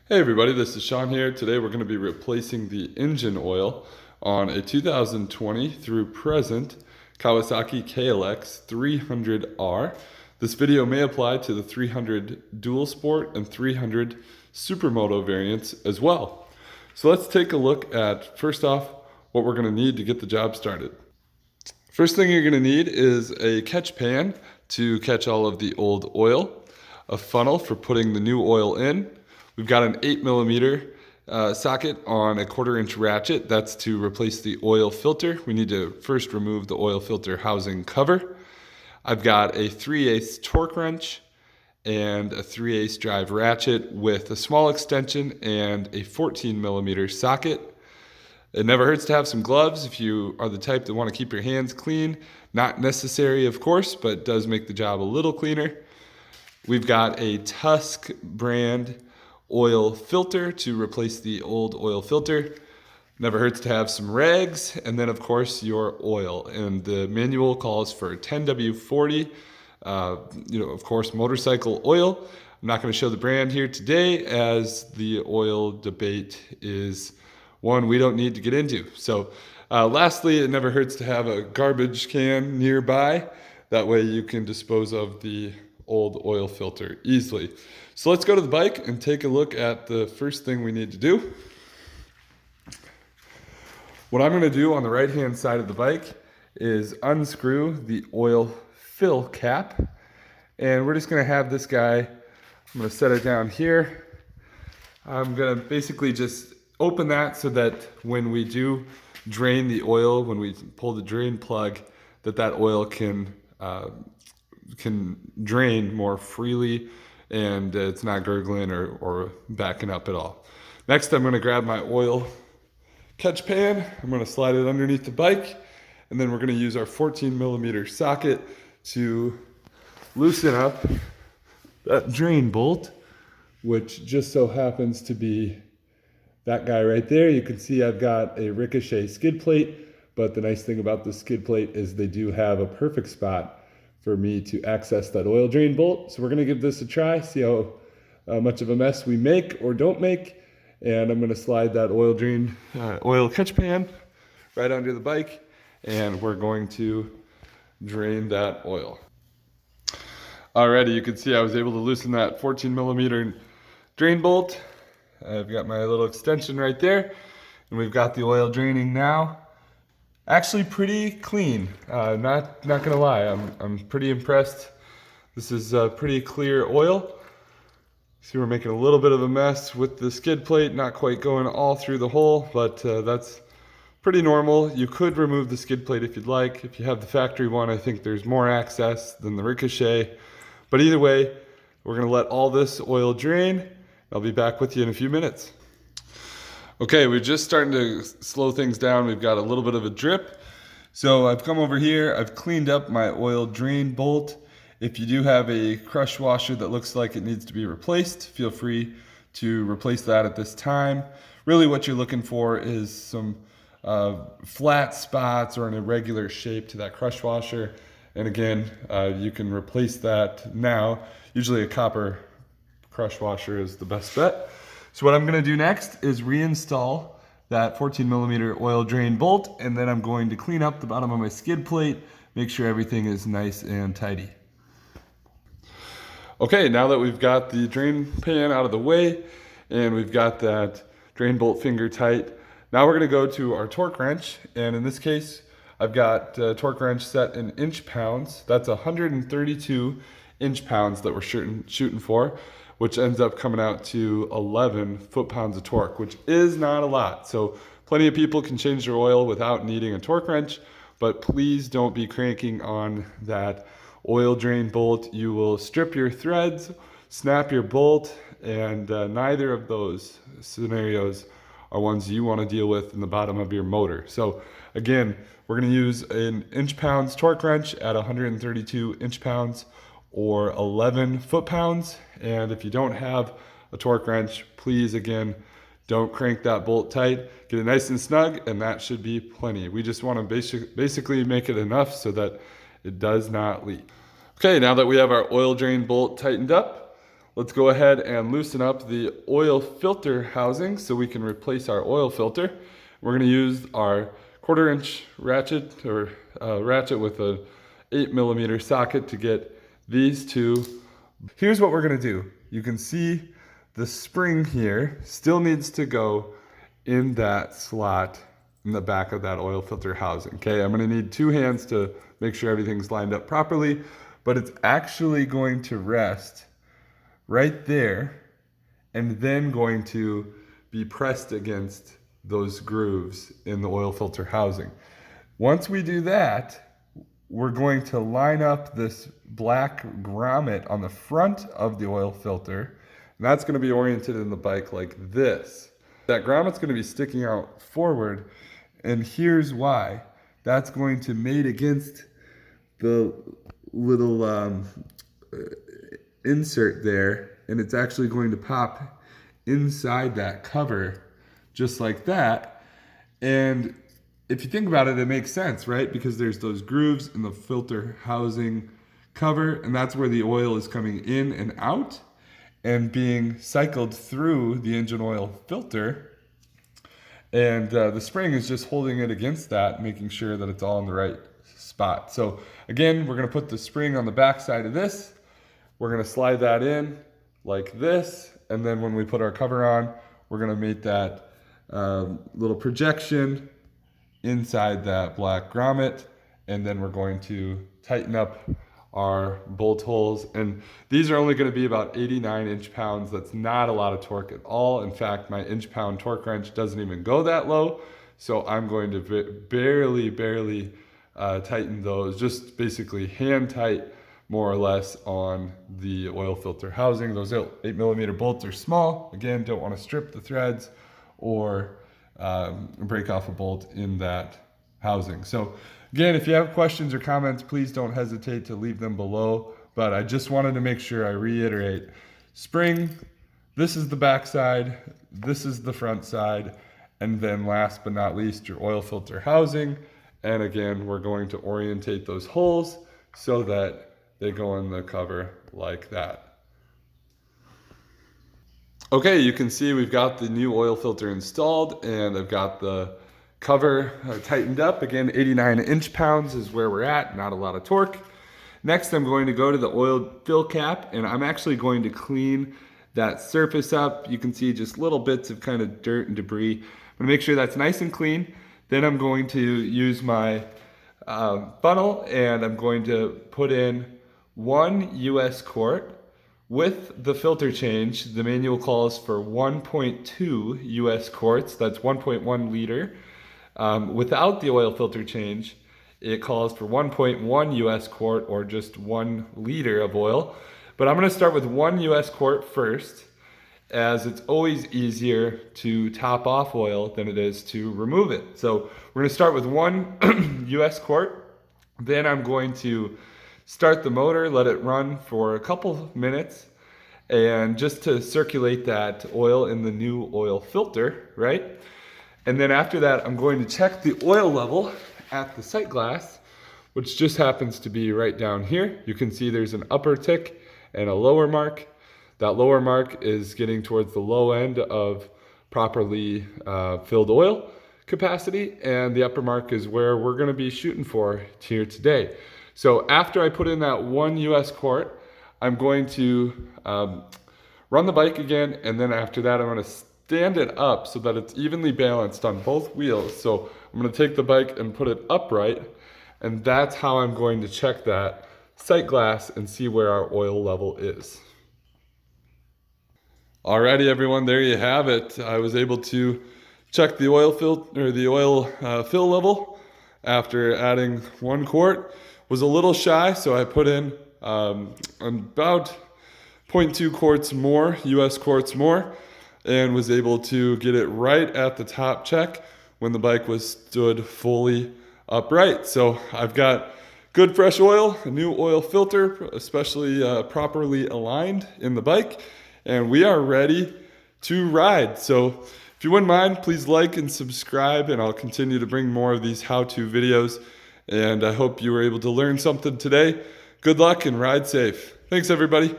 Hey everybody, this is Sean here. Today we're going to be replacing the engine oil on a 2020 through present Kawasaki KLX 300R. This video may apply to the 300 Dual Sport and 300 Supermoto variants as well. So let's take a look at, first off, what we're going to need to get the job started. First thing you're going to need is a catch pan to catch all of the old oil, a funnel for putting the new oil in. We've got an 8mm socket on a 1/4-inch ratchet. That's to replace the oil filter. We need to first remove the oil filter housing cover. I've got a 3/8 torque wrench and a 3/8 drive ratchet with a small extension and a 14mm socket. It never hurts to have some gloves if you are the type that want to keep your hands clean. Not necessary, of course, but does make the job a little cleaner. We've got a Tusk brand oil filter to replace the old oil filter. Never hurts to have some rags, and then of course your oil. And the manual calls for 10W40, of course, motorcycle oil. I'm not going to show the brand here today as the oil debate is one we don't need to get into. So lastly, it never hurts to have a garbage can nearby. That way you can dispose of the old oil filter easily. So let's go to the bike and take a look at the first thing we need to do. What I'm going to do on the right hand side of the bike is unscrew the oil fill cap, and we're just going to have this guy, I'm going to set it down here. I'm going to basically just open that so that when we do drain the oil, when we pull the drain plug, that oil can drain more freely and it's not gurgling or backing up at all. Next, I'm going to grab my oil catch pan. I'm going to slide it underneath the bike, and then we're going to use our 14mm socket to loosen up that drain bolt, which just so happens to be that guy right there. You can see I've got a ricochet skid plate, but the nice thing about the skid plate is they do have a perfect spot for me to access that oil drain bolt. So we're gonna give this a try, see how much of a mess we make or don't make. And I'm gonna slide that oil catch pan right under the bike, and we're going to drain that oil. Alrighty, you can see I was able to loosen that 14mm drain bolt. I've got my little extension right there, and we've got the oil draining now. Actually pretty clean, not gonna lie, I'm pretty impressed. This is pretty clear oil. See, we're making a little bit of a mess with the skid plate, not quite going all through the hole, but that's pretty normal. You could remove the skid plate if you'd like. If you have the factory one, I think there's more access than the ricochet. But either way, we're gonna let all this oil drain. I'll be back with you in a few minutes. Okay, we're just starting to slow things down. We've got a little bit of a drip. So I've come over here, I've cleaned up my oil drain bolt. If you do have a crush washer that looks like it needs to be replaced, feel free to replace that at this time. Really what you're looking for is some flat spots or an irregular shape to that crush washer. And again, you can replace that now. Usually a copper crush washer is the best bet. So what I'm gonna do next is reinstall that 14mm oil drain bolt, and then I'm going to clean up the bottom of my skid plate, make sure everything is nice and tidy. Okay, now that we've got the drain pan out of the way and we've got that drain bolt finger tight, now we're gonna go to our torque wrench, and in this case, I've got a torque wrench set in inch pounds. That's 132 inch pounds that we're shooting for, which ends up coming out to 11 foot-pounds of torque, which is not a lot. So plenty of people can change their oil without needing a torque wrench, but please don't be cranking on that oil drain bolt. You will strip your threads, snap your bolt, and neither of those scenarios are ones you want to deal with in the bottom of your motor. So again, we're going to use an inch-pounds torque wrench at 132 inch-pounds or 11 foot-pounds. And if you don't have a torque wrench, please, again, don't crank that bolt tight. Get it nice and snug, and that should be plenty. We just want to basically make it enough so that it does not leak. Okay, now that we have our oil drain bolt tightened up, let's go ahead and loosen up the oil filter housing so we can replace our oil filter. We're going to use our 1/4 inch ratchet, or ratchet with a 8mm socket to get these two. Here's what we're going to do. You can see the spring here still needs to go in that slot in the back of that oil filter housing. Okay, I'm going to need 2 hands to make sure everything's lined up properly, but it's actually going to rest right there and then going to be pressed against those grooves in the oil filter housing. Once we do that, we're going to line up this black grommet on the front of the oil filter, and that's going to be oriented in the bike like this. That grommet's going to be sticking out forward, and here's why. That's going to mate against the little insert there, and it's actually going to pop inside that cover just like that. And if you think about it, it makes sense, right? Because there's those grooves in the filter housing cover, and that's where the oil is coming in and out and being cycled through the engine oil filter. And the spring is just holding it against that, making sure that it's all in the right spot. So again, we're going to put the spring on the back side of this. We're going to slide that in like this, and then when we put our cover on, we're going to mate that little projection inside that black grommet, and then we're going to tighten up our bolt holes. And these are only going to be about 89 inch-pounds. That's not a lot of torque at all. In fact, my inch-pound torque wrench doesn't even go that low, so I'm going to barely tighten those, just basically hand tight more or less on the oil filter housing. Those 8mm bolts are small. Again, don't want to strip the threads or break off a bolt in that housing. So again, if you have questions or comments, please don't hesitate to leave them below. But I just wanted to make sure I reiterate: spring, this is the back side, this is the front side, and then last but not least, your oil filter housing. And again, we're going to orientate those holes so that they go in the cover like that. Okay, you can see we've got the new oil filter installed, and I've got the cover tightened up. Again, 89 inch-pounds is where we're at, not a lot of torque. Next, I'm going to go to the oil fill cap, and I'm actually going to clean that surface up. You can see just little bits of kind of dirt and debris. I'm gonna make sure that's nice and clean. Then I'm going to use my funnel, and I'm going to put in 1 US quart. With the filter change, the manual calls for 1.2 US quarts, that's 1.1 liter. Without the oil filter change, it calls for 1.1 US quart, or just 1 liter of oil. But I'm gonna start with 1 US quart first, as it's always easier to top off oil than it is to remove it. So we're gonna start with 1 US quart. Then I'm going to start the motor, let it run for a couple minutes, and just to circulate that oil in the new oil filter, right? And then after that, I'm going to check the oil level at the sight glass, which just happens to be right down here. You can see there's an upper tick and a lower mark. That lower mark is getting towards the low end of properly filled oil capacity, and the upper mark is where we're gonna be shooting for here today. So after I put in that 1 US quart, I'm going to run the bike again, and then after that I'm gonna stand it up so that it's evenly balanced on both wheels. So I'm gonna take the bike and put it upright, and that's how I'm going to check that sight glass and see where our oil level is. Alrighty everyone, there you have it. I was able to check the oil fill level after adding 1 quart. Was a little shy, so I put in about 0.2 quarts more, US quarts more, and was able to get it right at the top check when the bike was stood fully upright. So I've got good fresh oil, a new oil filter, especially properly aligned in the bike, and we are ready to ride. So if you wouldn't mind, please like and subscribe, and I'll continue to bring more of these how-to videos. And I hope you were able to learn something today. Good luck and ride safe. Thanks, everybody.